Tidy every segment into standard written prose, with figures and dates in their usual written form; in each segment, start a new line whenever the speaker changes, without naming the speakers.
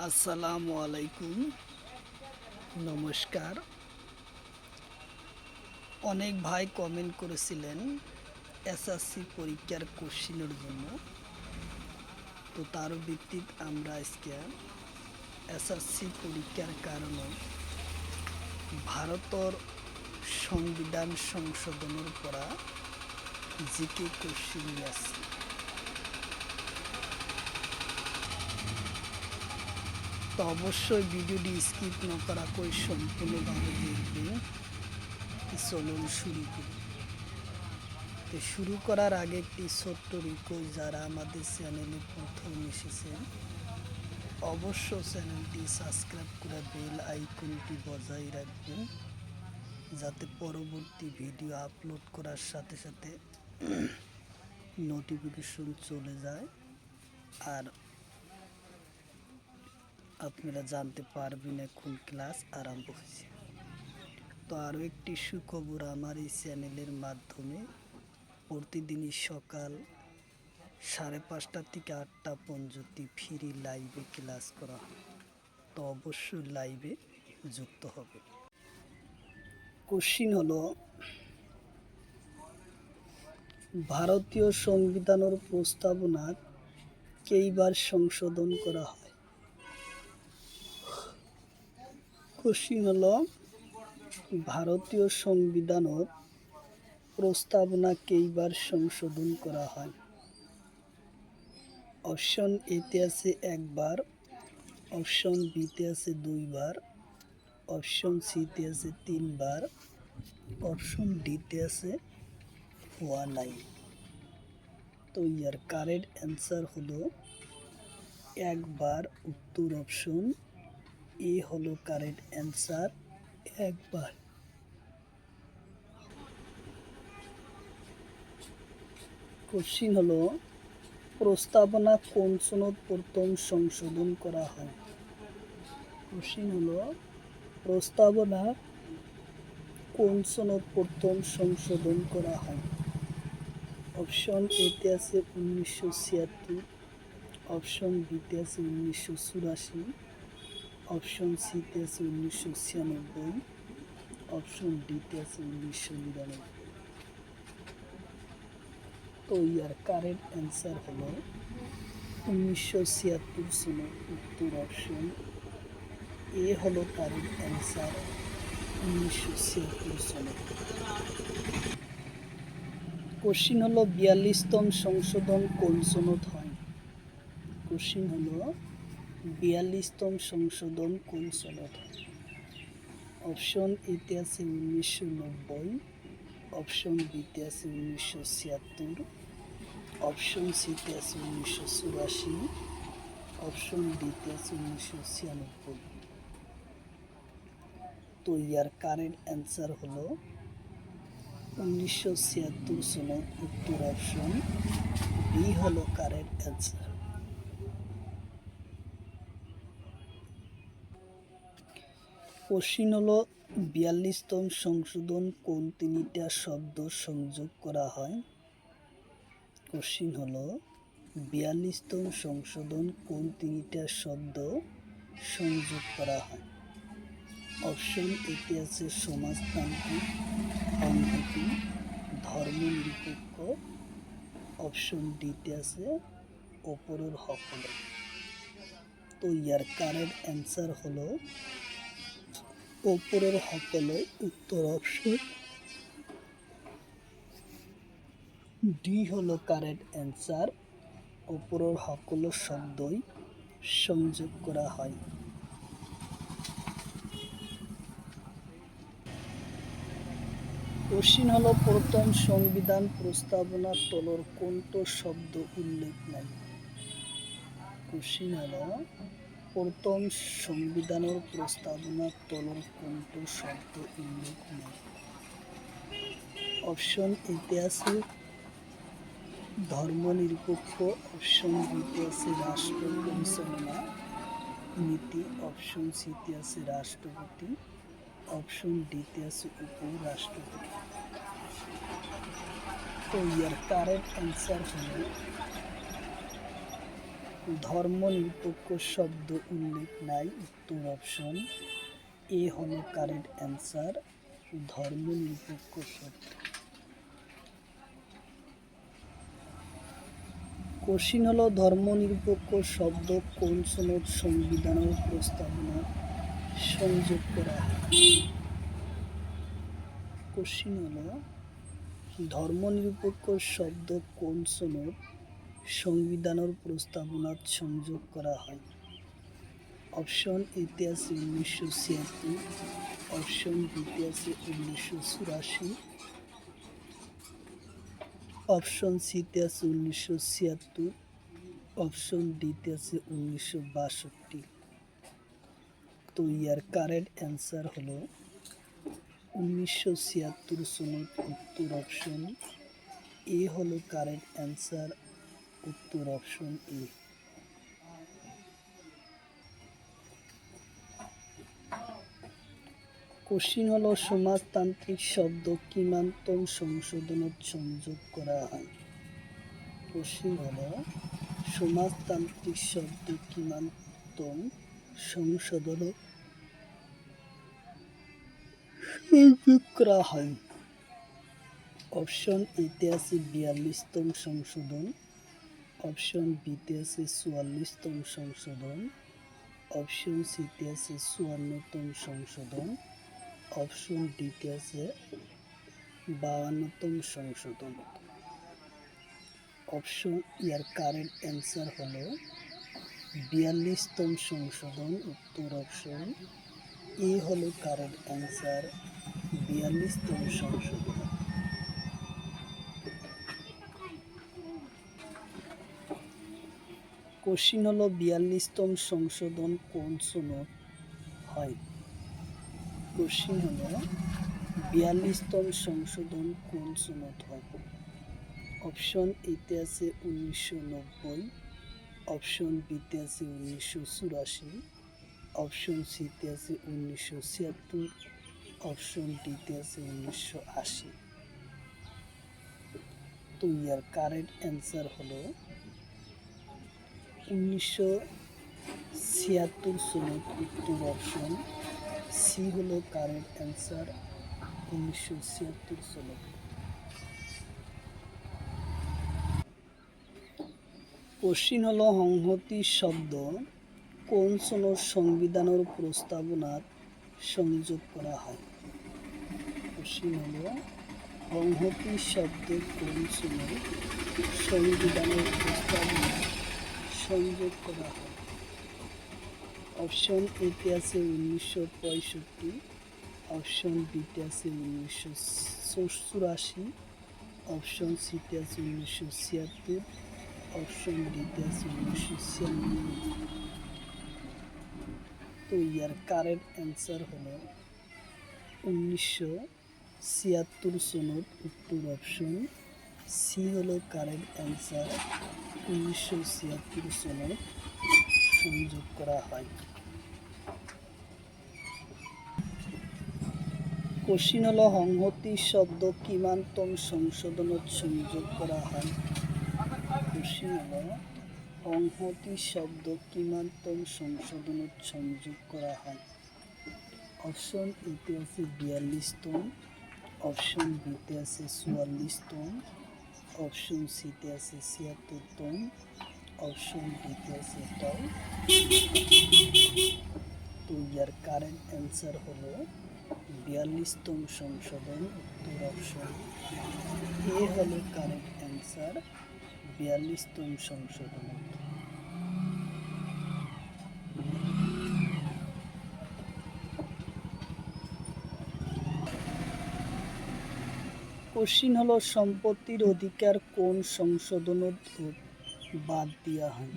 আসসালামু আলাইকুম, নমস্কার। অনেক ভাই কমেন্ট করেছিলেন এসএসসি পরীক্ষার কোশ্চিনের জন্য। তো তার ভিত্তিত আমরা আজকে এসএসসি পরীক্ষার কারণে ভারতের সংবিধান সংশোধনের পরা জিকে কোশ্চিন নিয়ে আসছি। তো অবশ্যই ভিডিওটি স্কিপ না করা করে সম্পূর্ণভাবে দেখবেন। চলুন শুরু করি। তো শুরু করার আগে একটি ছোট্ট রিকোয়েস্ট, যারা আমাদের চ্যানেলে প্রথম এসেছেন অবশ্য চ্যানেলটি সাবস্ক্রাইব করে বেল আইকনটি বজায় রাখবেন, যাতে পরবর্তী ভিডিও আপলোড করার সাথে সাথে নোটিফিকেশন চলে যায় আর আপনারা জানতে পারবেন এখন ক্লাস আরম্ভ হয়েছে। তো আরও একটি সুখবর, আমার এই চ্যানেলের মাধ্যমে প্রতিদিনই সকাল 5:30 থেকে 8টা পর্যন্ত ফ্রি লাইভে ক্লাস করা হয়। তো অবশ্যই লাইভে যুক্ত হবে। কোশ্চিন হলো, ভারতীয় সংবিধানের প্রস্তাবনা কেইবার সংশোধন করা হয়? কোশ্চিন হলো, ভারতীয় সংবিধানের প্রস্তাবনা কেইবার সংশোধন করা হয়? অপশন এতে আছে একবার, অপশন বিতে আছে 2বার, অপশন সিতে আছে 3বার, অপশন ডিতে আছে 1 তো ইয়ার কারেক্ট অ্যান্সার হলো একবার। উত্তর অপশন এ হলো কারেক্ট অ্যান্সার, একবার। কোশ্চিন হলো, প্রস্তাবনা কোন সনদ প্রথম সংশোধন করা হয়? কোশ্চিন হলো, প্রস্তাবনা কোন সনদ প্রথম সংশোধন করা হয়? অপশন এতে আছে 1976, অপশন বিতে আছে 1984, অপশন সিতে আছে 1996, অপশন ডিতে আছে 1999। তো ইয়ার কারেক্ট অ্যান্সার হলো 1976 সনের। উত্তর অপশন এ হলো কারেক্ট অ্যান্সার, 1976 সনের। কোশ্চিন হলো, 42তম সংশোধন কোন সনদ হয়? কোশ্চিন হলো, 42তম সংশোধন কোন সনদ হয়? অপশন এতে আছে 1990, অপশন বিতে আছে 1976, অপশন সিতে আছে 1984, অপশন ডিতে আছে 1996। তো ইয়ার কারেক্ট অ্যান্সার হলো 1976 সনের। উত্তর অপশন বি হলো কারেক্ট অ্যান্সার। কোশ্চিন হলো, 42তম সংশোধন কোন তিনটা শব্দ সংযোগ করা হয়? কোশ্চিন হলো, 42তম সংশোধন কোন তিনটা শব্দ সংযোগ করা হয়? অপশন এতে আছে সমাজতান্ত্রিক, সংহতি, ধর্মনিরপেক্ষ, অপশন ডিতে আছে ওপরের সকলে। তো ইয়ার কারেক্ট অ্যান্সার হলো ওপরের সকলে। উত্তর অপশন ডি হলো কারেক্ট অ্যান্সার, ওপরের সকল শব্দই সংযোগ করা হয়। কোশ্চিন হলো, প্রথম সংবিধান প্রস্তাবনা তলর কোনটো শব্দ উল্লেখ নাই? কোশ্চিন হলো, প্রথম সংবিধানের প্রস্তাবনা তলর কোনটো শব্দ উল্লেখ নাই? অপশন এতে আছে ধর্মনিরপেক্ষ, অপশন বিতে আছে রাষ্ট্র পরিচালনা নীতি, অপশন সিতে আছে রাষ্ট্রপতি, অপশন ডিতে আছে উপরাষ্ট্রপতি। তো ইয়ার কারেক্ট অ্যান্সার হলো ধর্মনিরপেক্ষ শব্দ উল্লেখ নাই, উত্তর অপশন এ হলো কারেক্ট অ্যান্সার, ধর্মনিরপেক্ষ শব্দ। কোশ্চিন হলো ধর্মনিরপেক্ষ শব্দ কোন সনদ সংবিধান ও প্রস্তাবনা সংযোগ করা হয়? কোশ্চিন হলো ধর্মনিরপেক্ষ শব্দ কোন সনদ সংবিধান ও প্রস্তাবনাত সংযোগ করা হয়? অপশন এতে আছে 1976, অপশন বিতে আছে 1984, অপশন সিতে আছে 1976, অপশন ডিতে আছে 1962। তো ইয়ার কারেক্ট অ্যান্সার হলো 1976 সনদ, উত্তর অপশন এ হলো কারেক্ট অ্যান্সার, উত্তর অপশন এ। কোশ্চিন হলো সমাজতান্ত্রিক শব্দ কিমান্তম সংশোধনত সংযোগ করা হয়? কোশ্চিন হলো সমাজতান্ত্রিক শব্দ কিমান্তম সংশোধনত সংযোগ করা হয়? অপশন এতে আছে 42তম সংশোধন, অপশন বিতে আছে 44তম সংশোধন, অপশন সিতে আছে 54তম সংশোধন, অপশন ডিতে আছে 52তম সংশোধন। অপশন ইয়ার কারেক্ট অ্যান্সার হলো 42তম সংশোধন, উত্তর অপশন এ হলো কারেক্ট অ্যান্সার, 42তম সংশোধন। কোশ্চিন হলো 42তম সংশোধন কোন সনদ হয়? কোশ্চিন হলো 42তম সংশোধন কোন সনদ হয়? অপশন এতে আছে 1990, অপশন বিতে আছে 1984, অপশন সিতে আছে 1976, অপশন ডিতে আছে 1980। তো ইয়ার কারেক্ট অ্যান্সার হলো 1976 সনদ, উত্তর অপশন সি হলো কারেক্ট অ্যান্সার, 1976 সনদ। কোশ্চিন হলো সংহতি শব্দ কোন সনদ সংবিধানের প্রস্তাবনাত সংযোগ করা হয়? কোশ্চিন হলো সংহতি শব্দ কোন সনদ সংবিধানের প্রস্তাবনাত সংযোগ করা হয়? অপশন এতে আছে 1965, অপশন বিতে আছে 1984, অপশন সিতে আছে 1976, অপশন ডিতে আছে 1996। তো ইয়ার কারেক্ট অ্যান্সার হলো 1976 সনদ, উত্তর অপশন সি হলো কারেক্ট অ্যান্সার, 1976 সনদ সংযোগ করা হয়। কোশ্চিন হলো সংহতি শব্দ কিমান্তম সংশোধনত সংযোগ করা হয়? কোশ্চিন হলো সংহতি শব্দ কিমান্তম সংশোধনত সংযোগ করা হয়? অপশন এতে আছে 42তম, অপশন বিতে আছে 44তম, অপশন সিতে আছে 76তম, অপশন ডিতে আছে এটাও। তো ইয়ার কারেন্ট অ্যান্সার হলো 42তম সংশোধন, উত্তর অপশন এ হলো কারেক্ট অ্যান্সার, 42তম সংশোধন। কোশ্চিন হলো সম্পত্তির অধিকার কোন সংশোধনত বাদ দেওয়া হয়?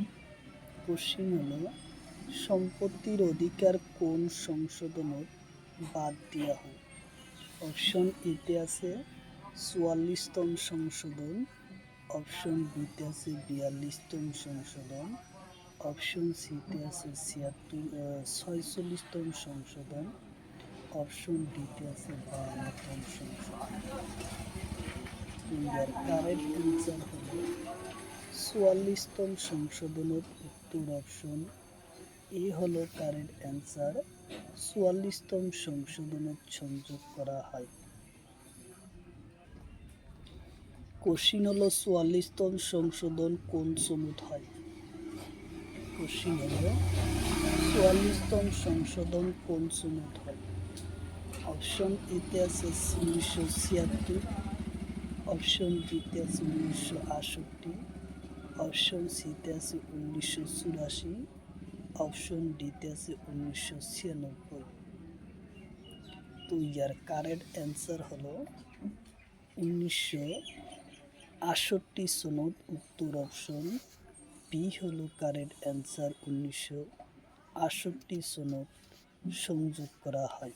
কোশ্চিন হলো সম্পত্তির অধিকার কোন সংশোধনত বাদ দেওয়া হয়? অপশন এতে আছে 44তম সংশোধন, অপশন বিতে আছে 42তম সংশোধন, অপশন সিতে আছে 46তম সংশোধন, অপশন ডিতে আছে 52তম সংশোধন। ইয়ার কারেক্ট অ্যান্সার হলো চুয়াল্লিশতম সংশোধনত উত্তর অপশন এ হলো কারেক্ট অ্যান্সার। চুয়াল্লিশতম সংশোধনত সংযোগ করা হয়। কোশ্চিন হলো 44তম সংশোধন কোন সনদ হয়? কোশ্চিন হলো 44তম সংশোধন কোন সনদ হয়? অপশন এতে আছে 1976, অপশন বিতে আছে 1968, অপশন সিতে আছে 1984, অপশন ডিতে আছে 1996। তো ইয়ার কারেক্ট অ্যান্সার হলো 1968 সনদ। উত্তর অপশন বি হলো কারেক্ট অ্যান্সার। 1968 সনদ সংযোগ করা হয়।